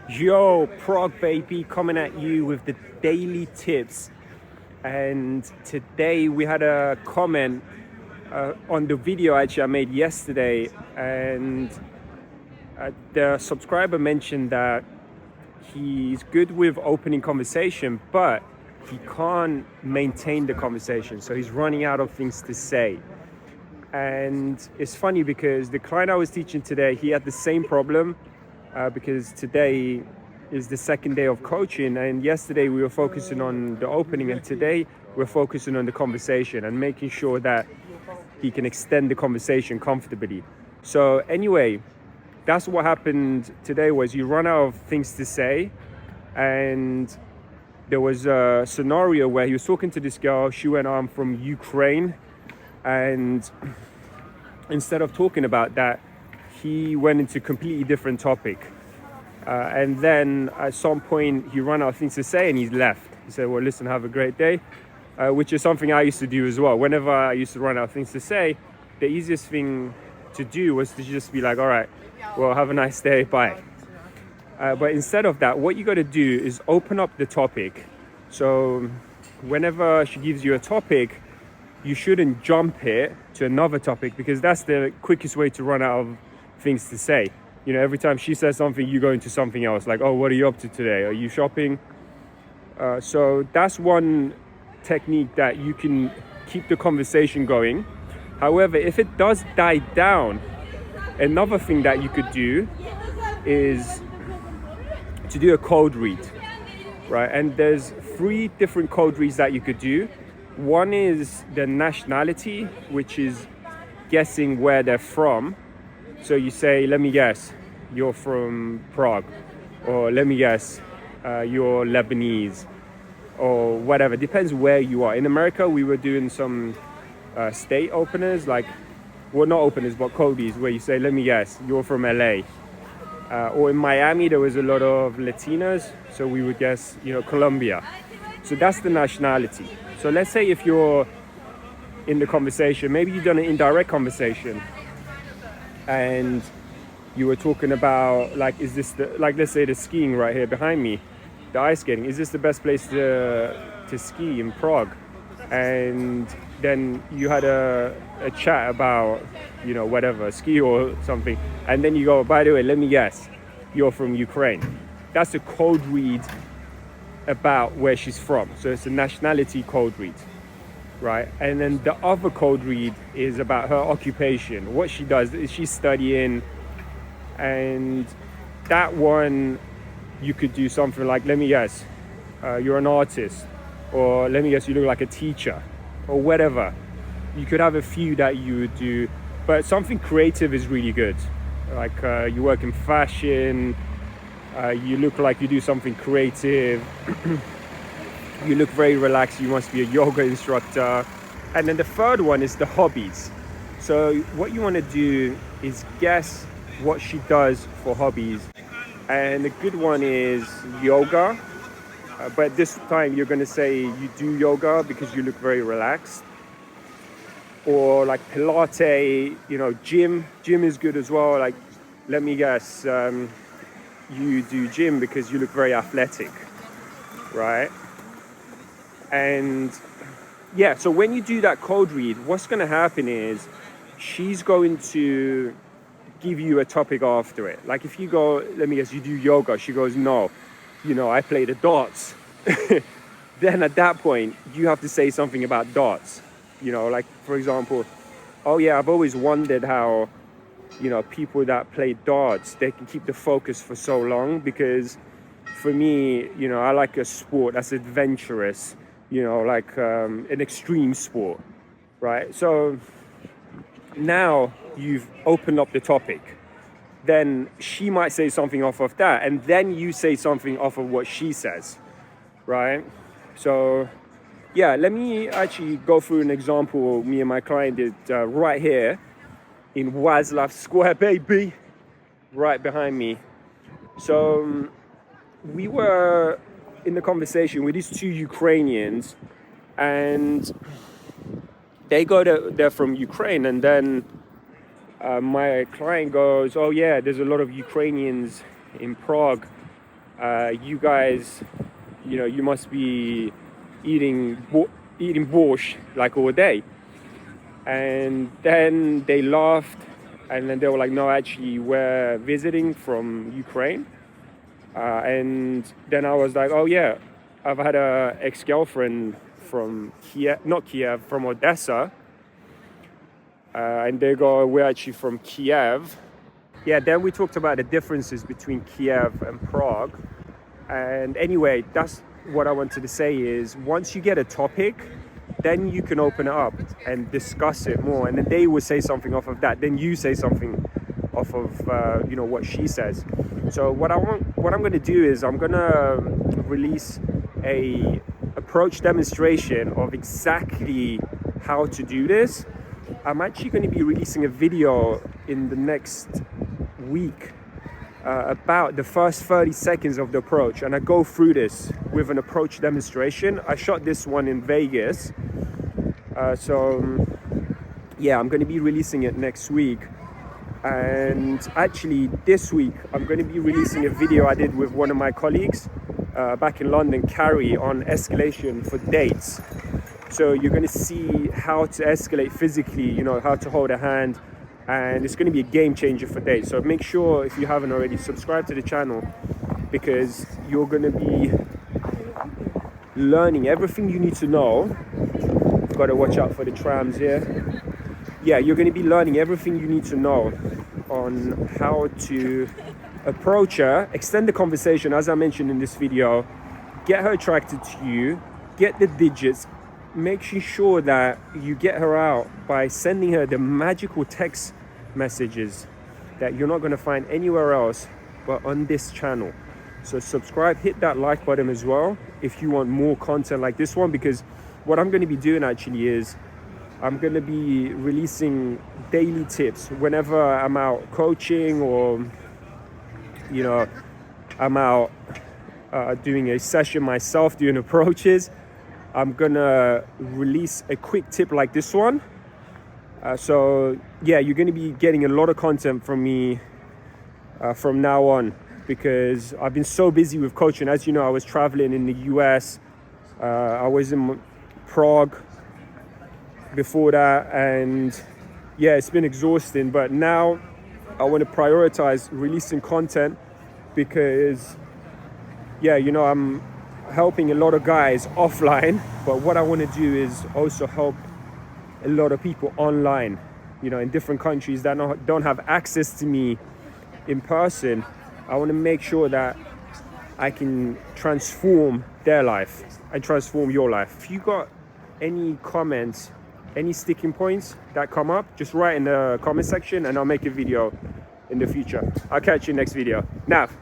Yo, Prague baby, coming at you with the daily tips. And today we had a comment on the video actually I made yesterday, and the subscriber mentioned that he's good with opening conversation, but he can't maintain the conversation. So he's running out of things to say. And it's funny because the client I was teaching today, he had the same problem because today is the second day of coaching, and yesterday we were focusing on the opening, and today we're focusing on the conversation and making sure that he can extend the conversation comfortably. So anyway, that's what happened today. Was you run out of things to say, and there was a scenario where he was talking to this girl. She went on from Ukraine, and instead of talking about that, he went into a completely different topic. And then at some point he ran out of things to say and he left. He said, well, listen, have a great day, which is something I used to do as well. Whenever I used to run out of things to say, the easiest thing to do was to just be like, all right, well, have a nice day, bye. But instead of that, what you got to do is open up the topic. So whenever she gives you a topic, you shouldn't jump it to another topic, because that's the quickest way to run out of things to say. You know, every time she says something, you go into something else. Like, oh, what are you up to today? Are you shopping? So that's one technique that you can keep the conversation going. However, if it does die down, another thing that you could do is to do a code read, right? And there's 3 different code reads that you could do. One is the nationality, which is guessing where they're from. So you say, let me guess, you're from Prague, or let me guess, you're Lebanese, or whatever. Depends where you are. In America, we were doing some state openers, like, well, not openers, but codes, where you say, let me guess, you're from LA. Or in Miami, there was a lot of Latinas, so we would guess, Colombia. So that's the nationality. So let's say if you're in the conversation, maybe you've done an indirect conversation, and you were talking about, like, is this let's say the skiing right here behind me, the ice skating, is this the best place to ski in Prague? And then you had a chat about, whatever, ski or something. And then you go, by the way, let me guess, you're from Ukraine. That's a code read about where she's from. So it's a nationality code read, right? And then the other code read is about her occupation, what she does. Is she studying? And that one, you could do something like, let me guess, you're an artist, or let me guess, you look like a teacher, or whatever. You could have a few that you would do, but something creative is really good. Like you work in fashion, you look like you do something creative, you look very relaxed, you must be a yoga instructor. And then the third one is the hobbies. So what you want to do is guess what she does for hobbies. And the good one is yoga, but this time you're going to say you do yoga because you look very relaxed. Or like Pilates, gym is good as well. Like, let me guess, you do gym because you look very athletic, right? And yeah, so when you do that code read, what's going to happen is she's going to give you a topic after it. Like if you go, let me guess, you do yoga, she goes, no, I play the darts. Then at that point, you have to say something about darts. Like, for example, oh yeah, I've always wondered how, people that play darts, they can keep the focus for so long, because for me, I like a sport that's adventurous, like an extreme sport, right? So now you've opened up the topic. Then she might say something off of that, and then you say something off of what she says, right? So yeah, let me actually go through an example me and my client did right here in Wacław Square, baby, right behind me. So we were in the conversation with these 2 Ukrainians, and they're from Ukraine, and then my client goes, oh yeah, there's a lot of Ukrainians in Prague, you guys, you must be eating borscht like all day. And then they laughed, and then they were like, no, actually, we're visiting from Ukraine. And then I was like, oh yeah, I've had a ex-girlfriend from Kiev, not Kiev, from Odessa. And they go, we're actually from Kiev. Yeah, then we talked about the differences between Kiev and Prague. And anyway, that's what I wanted to say is once you get a topic, then you can open it up and discuss it more. And then they will say something off of that. Then you say something off of, what she says. So what I'm going to do is I'm going to release a approach demonstration of exactly how to do this. I'm actually going to be releasing a video in the next week about the first 30 seconds of the approach, and I go through this with an approach demonstration. I shot this one in Vegas, yeah, I'm going to be releasing it next week. And actually this week I'm going to be releasing a video I did with one of my colleagues back in London, Carrie, on escalation for dates. So you're going to see how to escalate physically, how to hold a hand, and it's going to be a game changer for dates. So make sure, if you haven't already, subscribe to the channel, because you're going to be learning everything you need to know. Got to watch out for the trams here. Yeah, you're going to be learning everything you need to know on how to approach her, extend the conversation, as I mentioned in this video, get her attracted to you, get the digits, making sure that you get her out by sending her the magical text messages that you're not going to find anywhere else but on this channel. So subscribe, hit that like button as well if you want more content like this one, because what I'm going to be doing actually is I'm going to be releasing daily tips whenever I'm out coaching, or I'm out doing a session myself, doing approaches. I'm gonna release a quick tip like this one. So yeah, you're gonna be getting a lot of content from me from now on, because I've been so busy with coaching. As you know, I was traveling in the US, I was in Prague before that, and yeah, it's been exhausting. But now I want to prioritize releasing content, because yeah, I'm helping a lot of guys offline, but what I want to do is also help a lot of people online, in different countries that don't have access to me in person. I want to make sure that I can transform their life and transform your life. If you got any comments, any sticking points that come up, just write in the comment section and I'll make a video in the future. I'll catch you next video. Nav.